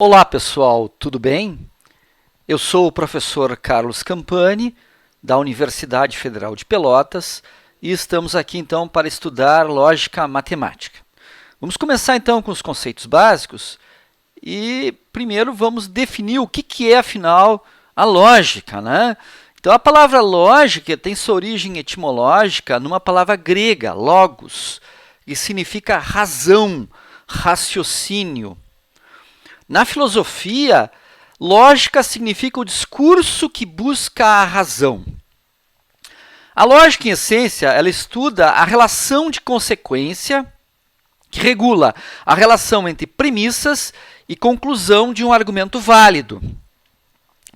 Olá pessoal, tudo bem? Eu sou o professor Carlos Campani, da Universidade Federal de Pelotas, e estamos aqui então para estudar lógica matemática. Vamos começar então com os conceitos básicos e primeiro vamos definir o que é afinal a lógica, né? Então a palavra lógica tem sua origem etimológica numa palavra grega, logos, que significa razão, raciocínio. Na filosofia, lógica significa o discurso que busca a razão. A lógica, em essência, ela estuda a relação de consequência que regula a relação entre premissas e conclusão de um argumento válido.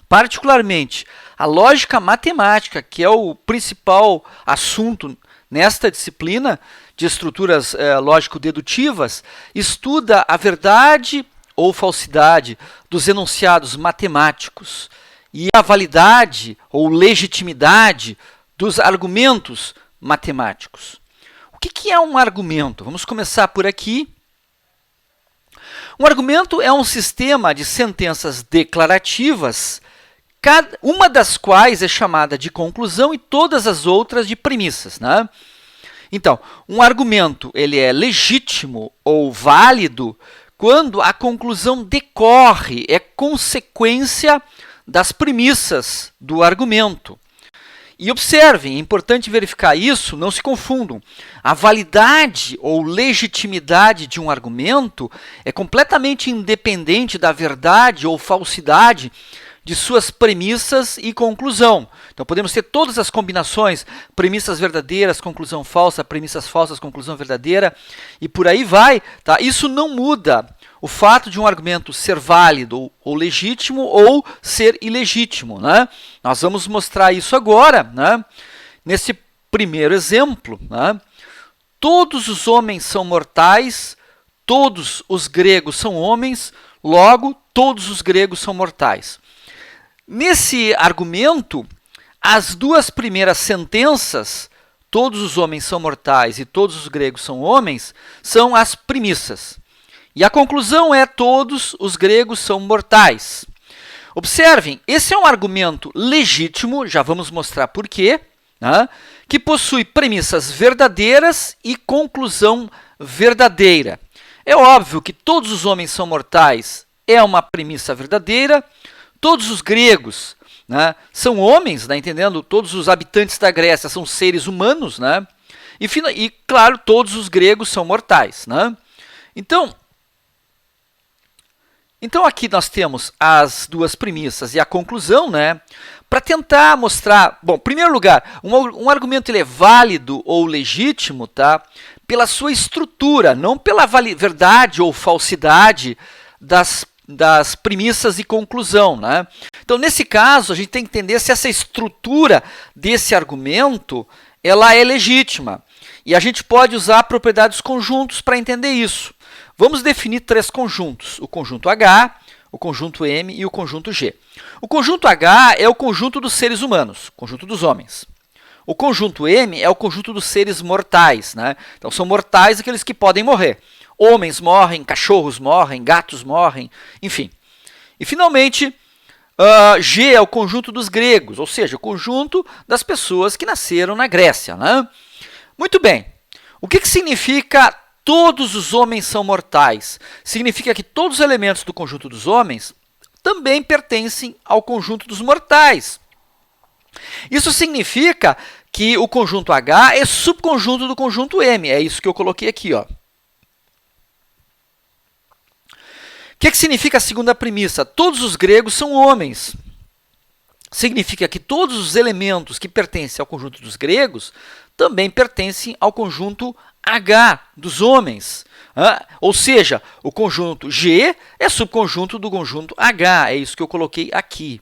Particularmente, a lógica matemática, que é o principal assunto nesta disciplina de estruturas lógico-dedutivas, estuda a verdade ou falsidade dos enunciados matemáticos e a validade ou legitimidade dos argumentos matemáticos. O que é um argumento? Vamos começar por aqui. Um argumento é um sistema de sentenças declarativas, uma das quais é chamada de conclusão e todas as outras de premissas, né? Então, um argumento ele é legítimo ou válido quando a conclusão decorre, é consequência das premissas do argumento. E observem, é importante verificar isso, não se confundam. A validade ou legitimidade de um argumento é completamente independente da verdade ou falsidade de suas premissas e conclusão. Então, podemos ter todas as combinações, premissas verdadeiras, conclusão falsa, premissas falsas, conclusão verdadeira, e por aí vai. Tá? Isso não muda o fato de um argumento ser válido ou legítimo ou ser ilegítimo, né? Nós vamos mostrar isso agora, né? Nesse primeiro exemplo, né? Todos os homens são mortais, todos os gregos são homens, logo, todos os gregos são mortais. Nesse argumento, as duas primeiras sentenças, todos os homens são mortais e todos os gregos são homens, são as premissas. E a conclusão é todos os gregos são mortais. Observem, esse é um argumento legítimo, já vamos mostrar por quê, né, que possui premissas verdadeiras e conclusão verdadeira. É óbvio que todos os homens são mortais é uma premissa verdadeira, todos os gregos, né, são homens, né, entendendo? Todos os habitantes da Grécia são seres humanos, né? E claro, todos os gregos são mortais, né? Então aqui nós temos as duas premissas e a conclusão, né? Para tentar mostrar, bom, em primeiro lugar, um argumento ele é válido ou legítimo, tá? Pela sua estrutura, não pela verdade ou falsidade das premissas e conclusão, né? Então, nesse caso, a gente tem que entender se essa estrutura desse argumento ela é legítima. E a gente pode usar propriedades conjuntos para entender isso. Vamos definir três conjuntos, o conjunto H, o conjunto M e o conjunto G. O conjunto H é o conjunto dos seres humanos, conjunto dos homens. O conjunto M é o conjunto dos seres mortais, né? Então, são mortais aqueles que podem morrer. Homens morrem, cachorros morrem, gatos morrem, enfim. E, finalmente, G é o conjunto dos gregos, ou seja, o conjunto das pessoas que nasceram na Grécia, né? Muito bem. O que significa todos os homens são mortais? Significa que todos os elementos do conjunto dos homens também pertencem ao conjunto dos mortais. Isso significa que o conjunto H é subconjunto do conjunto M. É isso que eu coloquei aqui, ó. O que significa a segunda premissa? Todos os gregos são homens. Significa que todos os elementos que pertencem ao conjunto dos gregos também pertencem ao conjunto H dos homens. Ou seja, o conjunto G é subconjunto do conjunto H. É isso que eu coloquei aqui.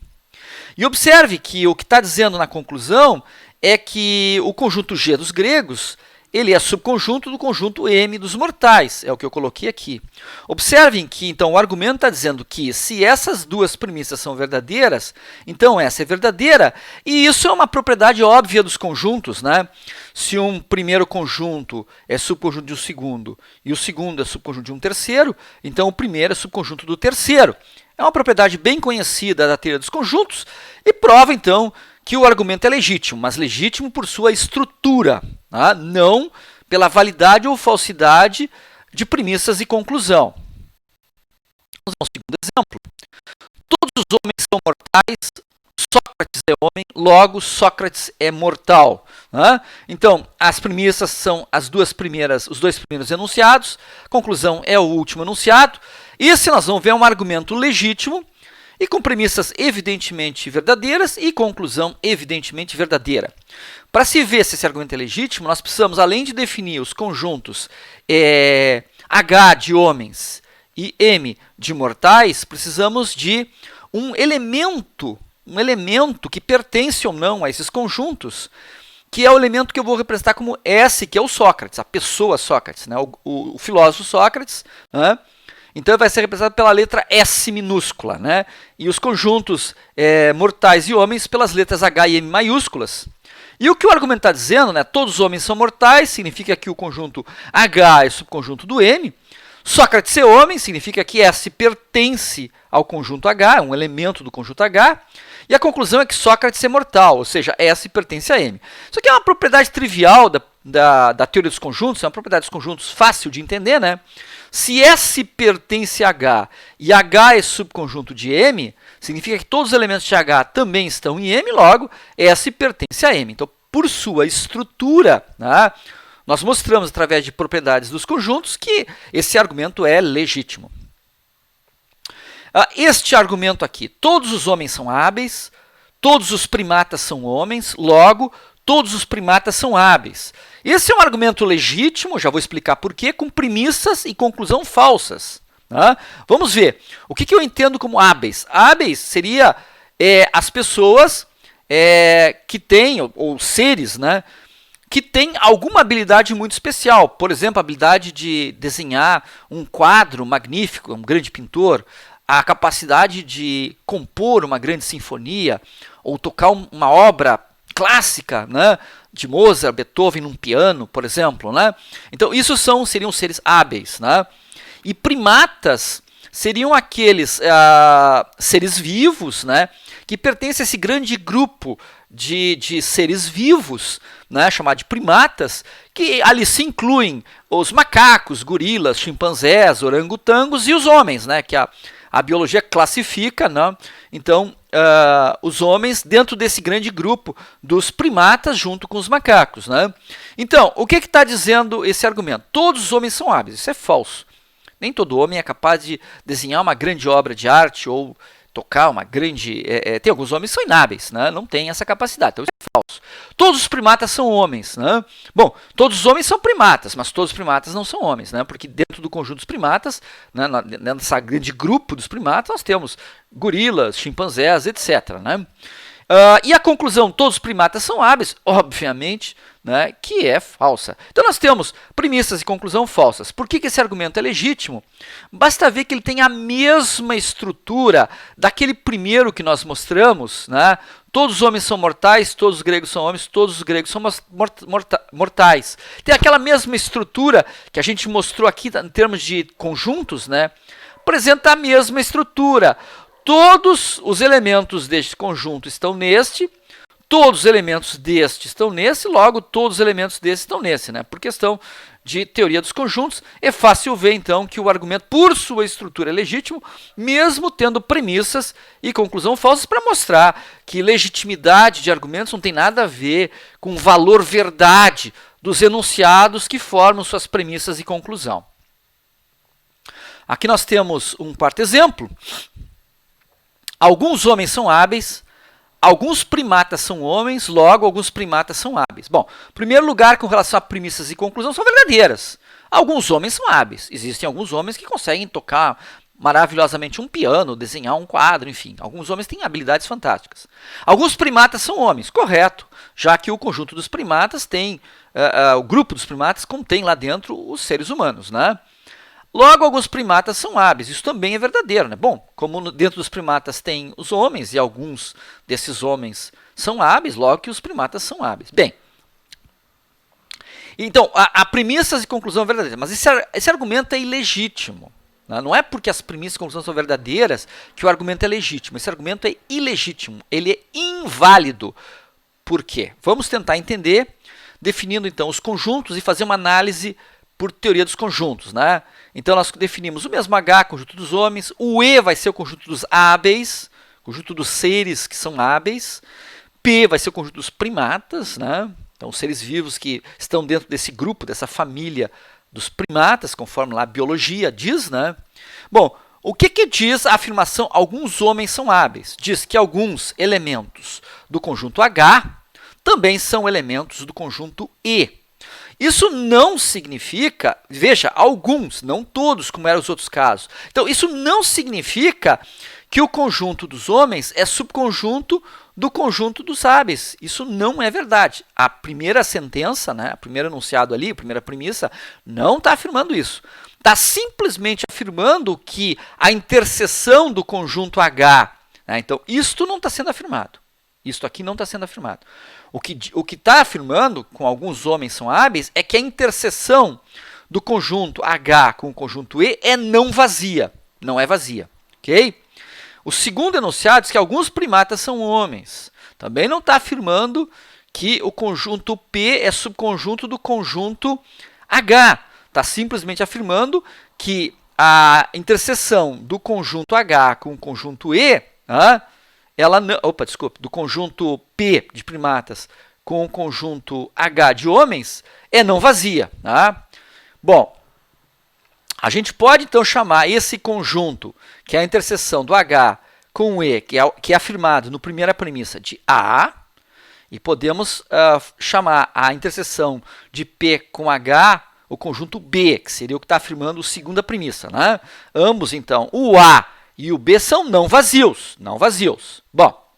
E observe que o que está dizendo na conclusão é que o conjunto G dos gregos ele é subconjunto do conjunto M dos mortais, é o que eu coloquei aqui. Observem que, então, o argumento está dizendo que se essas duas premissas são verdadeiras, então essa é verdadeira, e isso é uma propriedade óbvia dos conjuntos, né? Se um primeiro conjunto é subconjunto de um segundo, e o segundo é subconjunto de um terceiro, então o primeiro é subconjunto do terceiro. É uma propriedade bem conhecida da teoria dos conjuntos, e prova, então, que o argumento é legítimo, mas legítimo por sua estrutura, tá? Não pela validade ou falsidade de premissas e conclusão. Vamos ao segundo exemplo. Todos os homens são mortais, Sócrates é homem, logo Sócrates é mortal. Tá? Então, as premissas são os dois primeiros enunciados, a conclusão é o último enunciado. Esse nós vamos ver é um argumento legítimo, e com premissas evidentemente verdadeiras e conclusão evidentemente verdadeira. Para se ver se esse argumento é legítimo, nós precisamos, além de definir os conjuntos H de homens e M de mortais, precisamos de um elemento que pertence ou não a esses conjuntos, que é o elemento que eu vou representar como S, que é o Sócrates, a pessoa Sócrates, né? o filósofo Sócrates, né? Então, vai ser representado pela letra S minúscula, né? E os conjuntos mortais e homens pelas letras H e M maiúsculas. E o que o argumento está dizendo, né? Todos os homens são mortais, significa que o conjunto H é subconjunto do M. Sócrates é homem, significa que S pertence ao conjunto H, é um elemento do conjunto H. E a conclusão é que Sócrates é mortal, ou seja, S pertence a M. Isso aqui é uma propriedade trivial da teoria dos conjuntos, é uma propriedade dos conjuntos fácil de entender, né? Se S pertence a H e H é subconjunto de M, significa que todos os elementos de H também estão em M, logo S pertence a M. Então, por sua estrutura, né, nós mostramos através de propriedades dos conjuntos que esse argumento é legítimo. Este argumento aqui, todos os homens são hábeis, todos os primatas são homens, logo, todos os primatas são hábeis. Esse é um argumento legítimo, já vou explicar por quê, com premissas e conclusão falsas. Tá? Vamos ver. O que eu entendo como hábeis? Hábeis seria as pessoas que têm, ou seres, né, que têm alguma habilidade muito especial. Por exemplo, a habilidade de desenhar um quadro magnífico, um grande pintor, a capacidade de compor uma grande sinfonia, ou tocar uma obra clássica, né, de Mozart, Beethoven num piano, por exemplo, né? Então, isso seriam seres hábeis, né? E primatas seriam aqueles seres vivos, né, que pertencem a esse grande grupo de seres vivos, né, chamado de primatas, que ali se incluem os macacos, gorilas, chimpanzés, orangotangos e os homens, né, que a biologia classifica, né? Então, os homens dentro desse grande grupo dos primatas junto com os macacos. Né? Então, o que está dizendo esse argumento? Todos os homens são hábeis. Isso é falso. Nem todo homem é capaz de desenhar uma grande obra de arte ou tocar uma grande... tem alguns homens que são inábeis, né? Não têm essa capacidade. Então, isso é falso. Todos os primatas são homens. Né? Bom, todos os homens são primatas, mas todos os primatas não são homens, né? Porque dentro do conjunto dos primatas, né, nessa grande grupo dos primatas, nós temos gorilas, chimpanzés, etc. Né? E a conclusão, todos os primatas são hábeis, obviamente, né, que é falsa. Então nós temos premissas e conclusão falsas. Por que esse argumento é legítimo? Basta ver que ele tem a mesma estrutura daquele primeiro que nós mostramos, né? Todos os homens são mortais, todos os gregos são homens, todos os gregos são mortais. Tem aquela mesma estrutura que a gente mostrou aqui em termos de conjuntos, né? Apresenta a mesma estrutura. Todos os elementos deste conjunto estão neste, todos os elementos deste estão nesse, logo todos os elementos desse estão nesse, né? Por questão de teoria dos conjuntos, é fácil ver então que o argumento, por sua estrutura, é legítimo, mesmo tendo premissas e conclusão falsas, para mostrar que legitimidade de argumentos não tem nada a ver com o valor verdade dos enunciados que formam suas premissas e conclusão. Aqui nós temos um quarto exemplo. Alguns homens são hábeis, alguns primatas são homens, logo alguns primatas são hábeis. Bom, em primeiro lugar, com relação a premissas e conclusão, são verdadeiras. Alguns homens são hábeis. Existem alguns homens que conseguem tocar maravilhosamente um piano, desenhar um quadro, enfim. Alguns homens têm habilidades fantásticas. Alguns primatas são homens, correto, já que o conjunto dos primatas tem, o grupo dos primatas contém lá dentro os seres humanos, né? Logo, alguns primatas são hábeis, isso também é verdadeiro, né? Bom, como dentro dos primatas tem os homens e alguns desses homens são hábeis, logo que os primatas são hábeis. Bem, então, a premissas e conclusão é verdadeira, mas esse argumento é ilegítimo. Não é porque as premissas e conclusões são verdadeiras que o argumento é legítimo. Esse argumento é ilegítimo, ele é inválido. Por quê? Vamos tentar entender, definindo então os conjuntos e fazer uma análise por teoria dos conjuntos, né? Então nós definimos o mesmo H, conjunto dos homens, o E vai ser o conjunto dos hábeis, conjunto dos seres que são hábeis, P vai ser o conjunto dos primatas, né? Então os seres vivos que estão dentro desse grupo, dessa família dos primatas, conforme lá a biologia diz, né? Bom, o que diz a afirmação alguns homens são hábeis? Diz que alguns elementos do conjunto H também são elementos do conjunto E. Isso não significa, veja, alguns, não todos, como eram os outros casos. Então, isso não significa que o conjunto dos homens é subconjunto do conjunto dos hábeis. Isso não é verdade. A primeira sentença, né, o primeiro enunciado ali, a primeira premissa, não está afirmando isso. Está simplesmente afirmando que a interseção do conjunto H, né, então, isto não está sendo afirmado. Isto aqui não está sendo afirmado. O que está afirmando, com alguns homens são hábeis, é que a interseção do conjunto H com o conjunto E é não vazia. Não é vazia. Ok? O segundo enunciado diz que alguns primatas são homens. Também não está afirmando que o conjunto P é subconjunto do conjunto H. Está simplesmente afirmando que a interseção do conjunto H com o conjunto E, do conjunto P de primatas com o conjunto H de homens é não vazia. Tá? Bom, a gente pode então chamar esse conjunto, que é a interseção do H com o E, que é afirmado no primeira premissa de A, e podemos chamar a interseção de P com H o conjunto B, que seria o que está afirmando a segunda premissa. Né? Ambos, então, o A e o B são não vazios. Não vazios. Bom,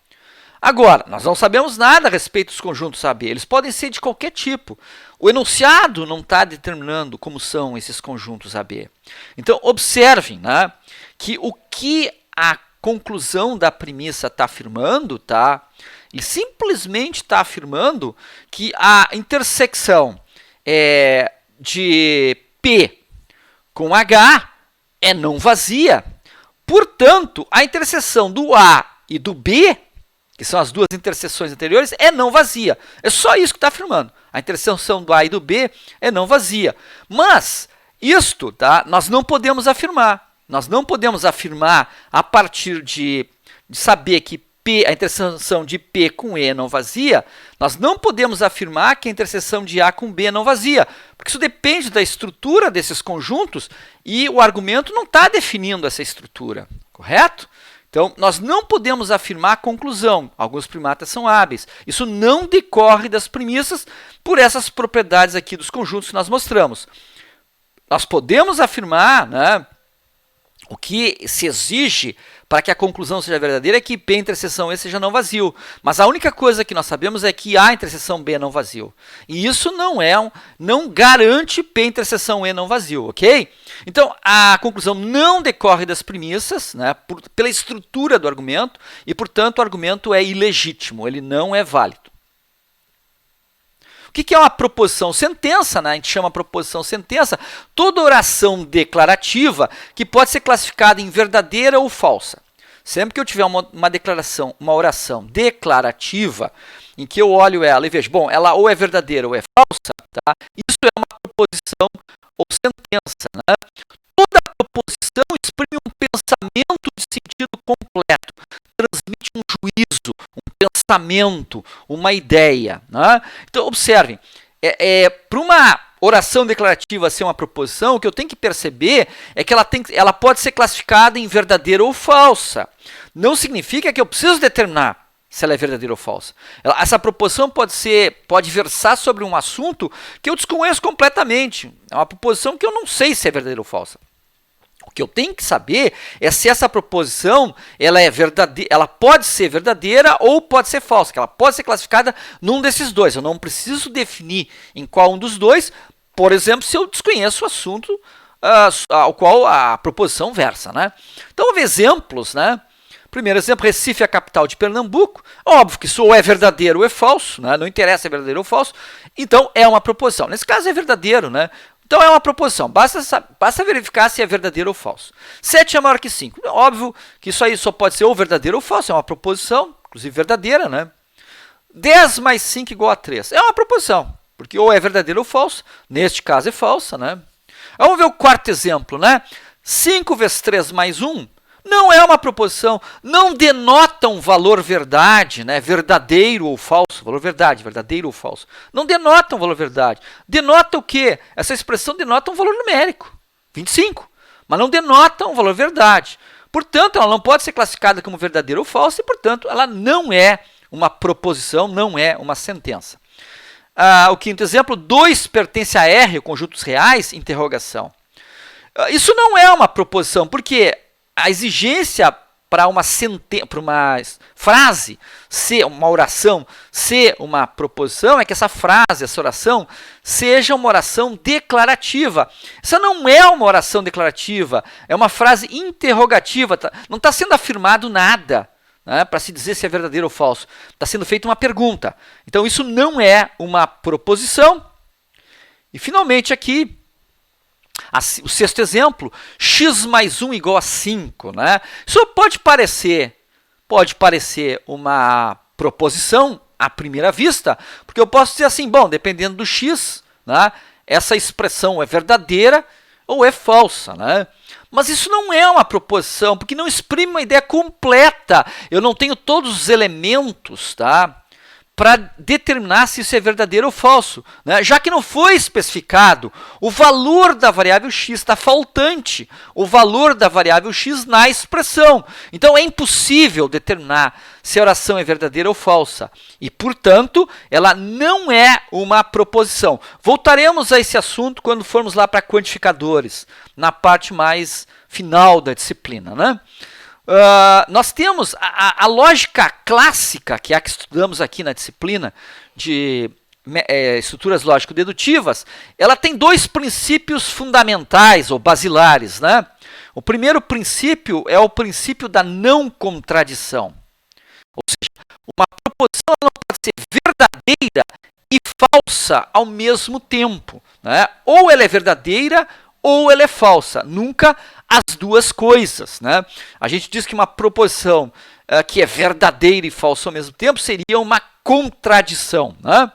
agora, nós não sabemos nada a respeito dos conjuntos AB. Eles podem ser de qualquer tipo. O enunciado não está determinando como são esses conjuntos AB. Então, observem, né, que o que a conclusão da premissa está afirmando, tá? Ele simplesmente está afirmando que a intersecção de P com H é não vazia. Portanto, a interseção do A e do B, que são as duas interseções anteriores, é não vazia. É só isso que está afirmando. A interseção do A e do B é não vazia. Mas isto, tá, nós não podemos afirmar. Nós não podemos afirmar a partir de saber que P, a interseção de P com E é não vazia, nós não podemos afirmar que a interseção de A com B é não vazia, porque isso depende da estrutura desses conjuntos e o argumento não está definindo essa estrutura, correto? Então, nós não podemos afirmar a conclusão, alguns primatas são hábeis. Isso não decorre das premissas por essas propriedades aqui dos conjuntos que nós mostramos. Nós podemos afirmar, né, o que se exige para que a conclusão seja verdadeira é que P interseção E seja não vazio. Mas a única coisa que nós sabemos é que A interseção B é não vazio. E isso não garante P interseção E não vazio, ok? Então, a conclusão não decorre das premissas, né, pela estrutura do argumento, e, portanto, o argumento é ilegítimo, ele não é válido. O que é uma proposição sentença? Né? A gente chama proposição sentença toda oração declarativa que pode ser classificada em verdadeira ou falsa. Sempre que eu tiver uma declaração, uma oração declarativa, em que eu olho ela e vejo, bom, ela ou é verdadeira ou é falsa, tá? Isso é uma proposição ou sentença. Né? Toda proposição exprime um pensamento de sentido completo, transmite um juízo, um pensamento, uma ideia. Né? Então, observem, para uma oração declarativa ser uma proposição, o que eu tenho que perceber é que ela pode ser classificada em verdadeira ou falsa. Não significa que eu preciso determinar se ela é verdadeira ou falsa. Essa proposição pode versar sobre um assunto que eu desconheço completamente. É uma proposição que eu não sei se é verdadeira ou falsa. O O que eu tenho que saber é se essa proposição ela é verdadeira, ela pode ser verdadeira ou pode ser falsa, que ela pode ser classificada num desses dois. Eu não preciso definir em qual um dos dois, por exemplo, se eu desconheço o assunto ao qual a proposição versa, né? Então, houve exemplos, né? Primeiro exemplo, Recife é a capital de Pernambuco. Óbvio que isso ou é verdadeiro ou é falso, né? Não interessa se é verdadeiro ou falso. Então, é uma proposição. Nesse caso, é verdadeiro, né? Então, é uma proposição. Basta verificar se é verdadeiro ou falso. 7 é maior que 5. Óbvio que isso aí só pode ser ou verdadeiro ou falso. É uma proposição, inclusive verdadeira, né? 10 mais 5 igual a 3. É uma proposição, porque ou é verdadeiro ou falso. Neste caso, é falsa, né? Vamos ver o quarto exemplo, né? 5 vezes 3 mais 1 não é uma proposição, não denota um valor verdade, né? Verdadeiro ou falso, valor verdade, verdadeiro ou falso. Não denota um valor verdade. Denota o quê? Essa expressão denota um valor numérico, 25, mas não denota um valor verdade. Portanto, ela não pode ser classificada como verdadeira ou falsa e, portanto, ela não é uma proposição, não é uma sentença. O quinto exemplo, 2 pertence a R, conjuntos reais, interrogação. Isso não é uma proposição, porque a exigência para uma frase ser uma oração, ser uma proposição, é que essa frase, essa oração, seja uma oração declarativa. Essa não é uma oração declarativa, é uma frase interrogativa, não está sendo afirmado nada, né, para se dizer se é verdadeiro ou falso. Está sendo feita uma pergunta. Então, isso não é uma proposição. E, finalmente, aqui, o sexto exemplo, x mais 1 igual a 5. Né? Isso pode parecer uma proposição à primeira vista, porque eu posso dizer assim, bom, dependendo do x, né, essa expressão é verdadeira ou é falsa. Né? Mas isso não é uma proposição, porque não exprime uma ideia completa. Eu não tenho todos os elementos, tá, para determinar se isso é verdadeiro ou falso, né? Já que não foi especificado o valor da variável x, está faltante o valor da variável x na expressão. Então, é impossível determinar se a oração é verdadeira ou falsa. E, portanto, ela não é uma proposição. Voltaremos a esse assunto quando formos lá para quantificadores, na parte mais final da disciplina, né? Nós temos a lógica clássica, que é a que estudamos aqui na disciplina de estruturas lógico-dedutivas. Ela tem 2 princípios fundamentais ou basilares, né? O primeiro princípio é o princípio da não contradição. Ou seja, uma proposição não pode ser verdadeira e falsa ao mesmo tempo, né? Ou ela é verdadeira ou ela é falsa, nunca as duas coisas. Né? A gente diz que uma proposição que é verdadeira e falsa ao mesmo tempo seria uma contradição. Né?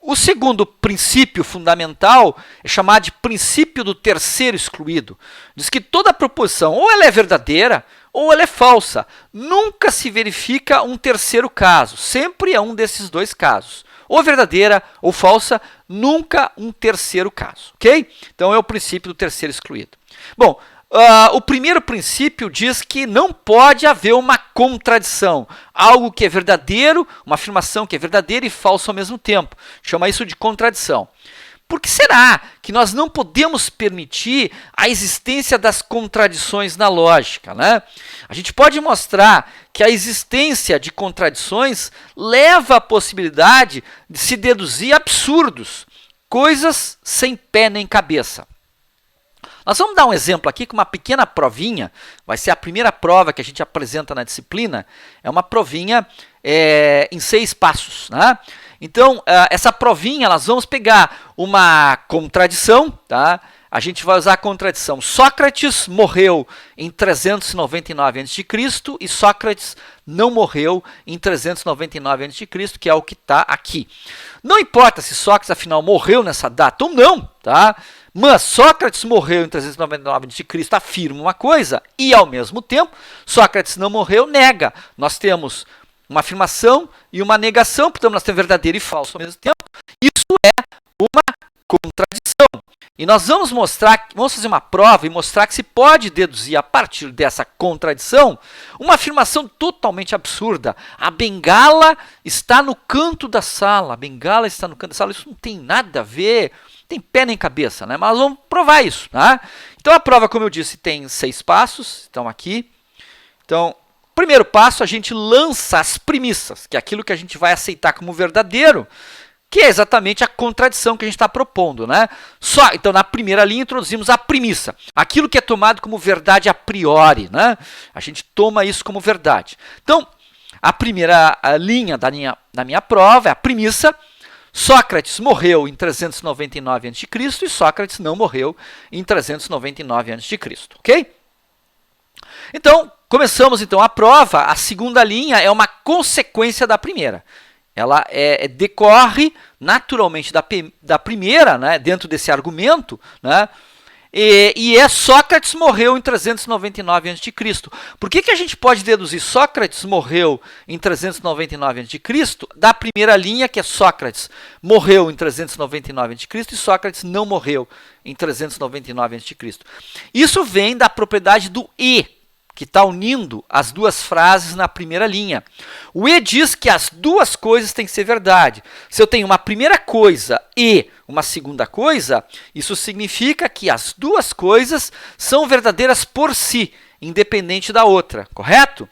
O segundo princípio fundamental é chamado de princípio do terceiro excluído. Diz que toda proposição ou ela é verdadeira ou ela é falsa. Nunca se verifica um terceiro caso, sempre é um desses dois casos. Ou verdadeira ou falsa, nunca um terceiro caso, ok? Então é o princípio do terceiro excluído. Bom, o primeiro princípio diz que não pode haver uma contradição, algo que é verdadeiro, uma afirmação que é verdadeira e falsa ao mesmo tempo. Chama isso de contradição. Por que será que nós não podemos permitir a existência das contradições na lógica, né? A gente pode mostrar que a existência de contradições leva à possibilidade de se deduzir absurdos, coisas sem pé nem cabeça. Nós vamos dar um exemplo aqui com uma pequena provinha, vai ser a primeira prova que a gente apresenta na disciplina, é uma provinha em 6 passos, né? Então, essa provinha, nós vamos pegar uma contradição, tá? A gente vai usar a contradição. Sócrates morreu em 399 a.C. e Sócrates não morreu em 399 a.C., que é o que está aqui. Não importa se Sócrates, afinal, morreu nessa data ou não, tá? Mas Sócrates morreu em 399 a.C., afirma uma coisa, e, ao mesmo tempo, Sócrates não morreu, nega. Nós temos uma afirmação e uma negação, portanto, nós temos verdadeiro e falso ao mesmo tempo. Isso é uma contradição. E nós vamos fazer uma prova e mostrar que se pode deduzir a partir dessa contradição uma afirmação totalmente absurda. A bengala está no canto da sala. A bengala está no canto da sala. Isso não tem nada a ver, tem pé nem cabeça, né? Mas vamos provar isso, tá? Então a prova, como eu disse, tem 6 passos. Estão aqui. Então, primeiro passo, a gente lança as premissas, que é aquilo que a gente vai aceitar como verdadeiro, que é exatamente a contradição que a gente está propondo, né? Então, na primeira linha, introduzimos a premissa, aquilo que é tomado como verdade a priori, né? A gente toma isso como verdade. Então, a primeira linha da minha prova é a premissa: Sócrates morreu em 399 a.C. e Sócrates não morreu em 399 a.C., ok? Então, começamos então a prova. A segunda linha é uma consequência da primeira. Ela decorre naturalmente da primeira, né, dentro desse argumento, né, e Sócrates morreu em 399 a.C. Por que a gente pode deduzir Sócrates morreu em 399 a.C. da primeira linha, que é Sócrates morreu em 399 a.C. e Sócrates não morreu em 399 a.C.? Isso vem da propriedade do e, que está unindo as duas frases na primeira linha. O e diz que as duas coisas têm que ser verdade. Se eu tenho uma primeira coisa e uma segunda coisa, isso significa que as duas coisas são verdadeiras por si, independente da outra, correto?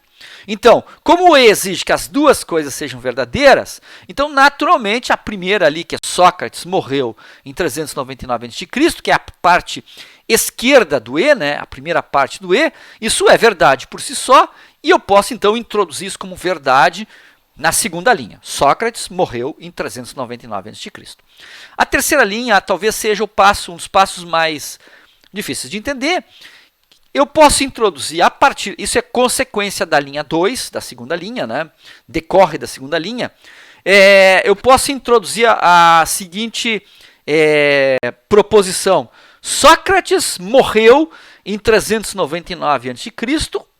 Então, como o e exige que as duas coisas sejam verdadeiras, então naturalmente a primeira ali, que é Sócrates morreu em 399 a.C., que é a parte esquerda do e, né, a primeira parte do e, isso é verdade por si só, e eu posso então introduzir isso como verdade na segunda linha. Sócrates morreu em 399 a.C. A terceira linha talvez seja um dos passos mais difíceis de entender. Eu posso introduzir a partir, isso é consequência da linha 2, da segunda linha, né, decorre da segunda linha. Eu posso introduzir a seguinte proposição: Sócrates morreu em 399 a.C.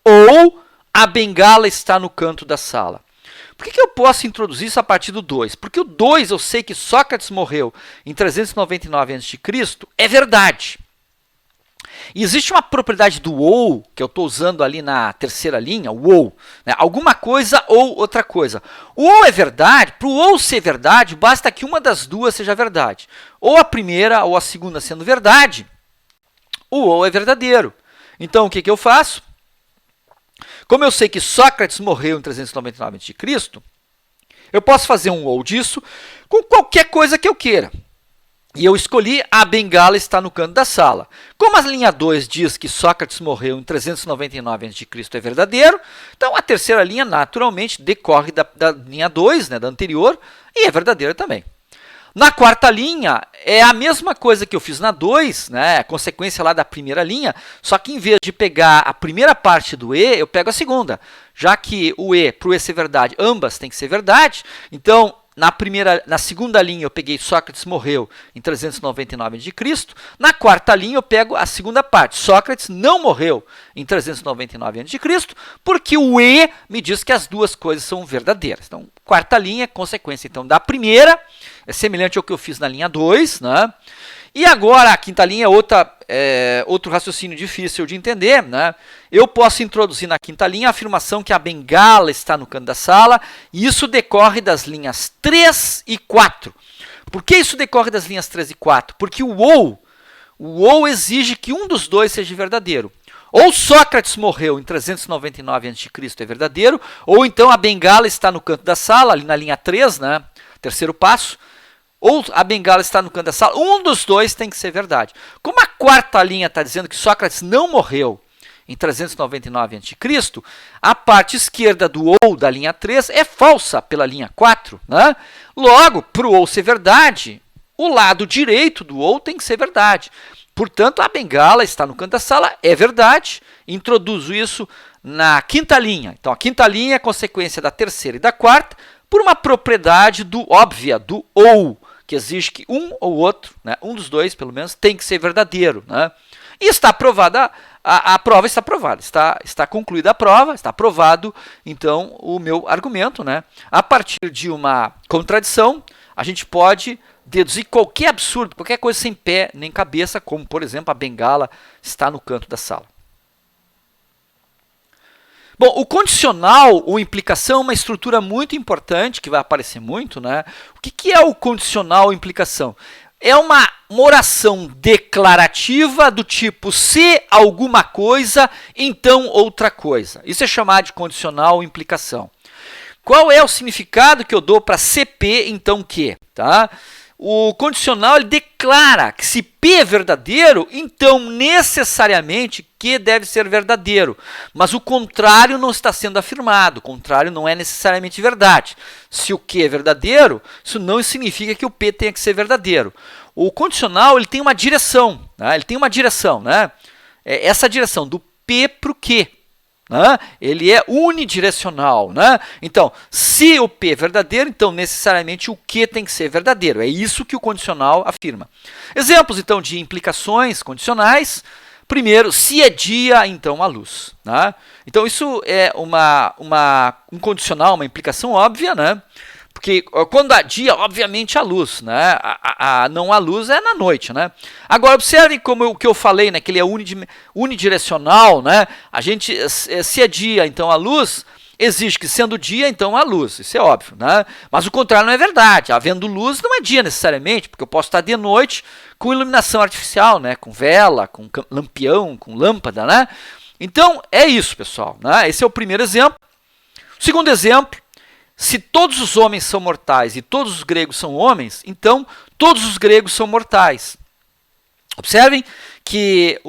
ou a bengala está no canto da sala. Por que eu posso introduzir isso a partir do 2? Porque o 2 eu sei que Sócrates morreu em 399 a.C. é verdade. E existe uma propriedade do ou, que eu estou usando ali na terceira linha, o ou, né? Alguma coisa ou outra coisa. O ou é verdade. Para o ou ser verdade, basta que uma das duas seja verdade. Ou a primeira ou a segunda sendo verdade, o ou é verdadeiro. Então, o que eu faço? Como eu sei que Sócrates morreu em 399 a.C., eu posso fazer um ou disso com qualquer coisa que eu queira. E eu escolhi a bengala está no canto da sala. Como a linha 2 diz que Sócrates morreu em 399 a.C. é verdadeiro, então a terceira linha naturalmente decorre da linha 2, né, da anterior, e é verdadeira também. Na quarta linha, é a mesma coisa que eu fiz na 2, né, a consequência lá da primeira linha, só que em vez de pegar a primeira parte do e, eu pego a segunda. Já que o e, para o e ser verdade, ambas têm que ser verdade, então na segunda linha eu peguei Sócrates morreu em 399 a.C. Na quarta linha eu pego a segunda parte. Sócrates não morreu em 399 a.C. porque o e me diz que as duas coisas são verdadeiras. Então, quarta linha é consequência então da primeira, é semelhante ao que eu fiz na linha 2, né? E agora a quinta linha é outro raciocínio difícil de entender, né? Eu posso introduzir na quinta linha a afirmação que a bengala está no canto da sala, e isso decorre das linhas 3 e 4. Por que isso decorre das linhas 3 e 4? Porque o ou exige que um dos dois seja verdadeiro. Ou Sócrates morreu em 399 a.C. é verdadeiro, ou então a bengala está no canto da sala, ali na linha 3, né? Terceiro passo. Ou a bengala está no canto da sala, um dos dois tem que ser verdade. Como a quarta linha está dizendo que Sócrates não morreu em 399 a.C., a parte esquerda do ou da linha 3 é falsa pela linha 4. Né? Logo, para o ou ser verdade, o lado direito do ou tem que ser verdade. Portanto, a bengala está no canto da sala, é verdade. Introduzo isso na quinta linha. Então, a quinta linha é consequência da terceira e da quarta, por uma propriedade óbvia do ou, que exige que um ou outro, né, um dos dois pelo menos, tem que ser verdadeiro. Né? E está aprovada, a prova está aprovada, está concluída a prova, está aprovado então o meu argumento. Né? A partir de uma contradição, a gente pode dedos e qualquer absurdo, qualquer coisa sem pé nem cabeça, como por exemplo a bengala está no canto da sala. Bom, o condicional ou implicação é uma estrutura muito importante, que vai aparecer muito, né? O que é o condicional ou implicação? É uma oração declarativa do tipo se alguma coisa, então outra coisa. Isso é chamado de condicional ou implicação. Qual é o significado que eu dou para CP, então que? Tá? O condicional ele declara que se P é verdadeiro, então necessariamente Q deve ser verdadeiro. Mas o contrário não está sendo afirmado, o contrário não é necessariamente verdade. Se o Q é verdadeiro, isso não significa que o P tenha que ser verdadeiro. O condicional ele tem uma direção, né? Ele tem uma direção, né? Essa direção do P para o Q. Né? Ele é unidirecional. Né? Então, se o P é verdadeiro, então necessariamente o Q tem que ser verdadeiro. É isso que o condicional afirma. Exemplos, então, de implicações condicionais. Primeiro, se é dia, então há luz. Né? Então, isso é um condicional, uma implicação óbvia, né? Porque quando há dia, obviamente há luz, né? Não há luz é na noite, né? Agora, observem como o que eu falei, né? Que ele é unidirecional, né? A gente, se é dia, então há luz, exige que sendo dia, então há luz. Isso é óbvio, né? Mas o contrário não é verdade. Havendo luz não é dia necessariamente, porque eu posso estar de noite com iluminação artificial, né? Com vela, com lampião, com lâmpada, né? Então, é isso, pessoal. Né? Esse é o primeiro exemplo. O segundo exemplo. Se todos os homens são mortais e todos os gregos são homens, então todos os gregos são mortais. Observem que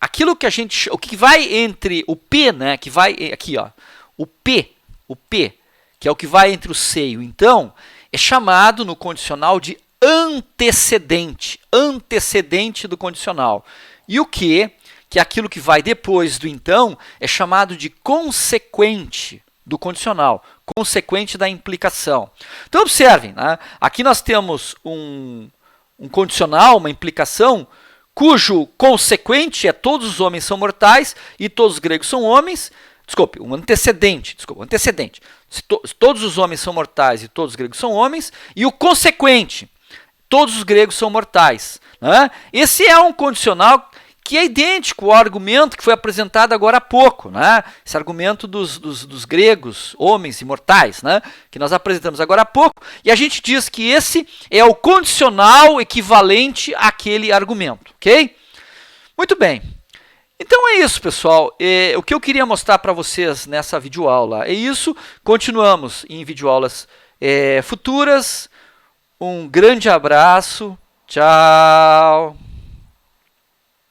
aquilo que o que vai entre o P, né, que vai aqui, ó, o P, que é o que vai entre o C e o então, é chamado no condicional de antecedente do condicional. E o que é aquilo que vai depois do então, é chamado de consequente do condicional, consequente da implicação. Então, observem, né? Aqui nós temos um condicional, uma implicação, cujo consequente é todos os homens são mortais e todos os gregos são homens. Desculpe, um antecedente. Se todos os homens são mortais e todos os gregos são homens, e o consequente, todos os gregos são mortais. Né? Esse é um condicional que é idêntico ao argumento que foi apresentado agora há pouco, né? Esse argumento dos gregos, homens imortais, né? Que nós apresentamos agora há pouco, e a gente diz que esse é o condicional equivalente àquele argumento, ok? Muito bem. Então é isso, pessoal. O que eu queria mostrar para vocês nessa videoaula é isso. Continuamos em videoaulas futuras. Um grande abraço. Tchau!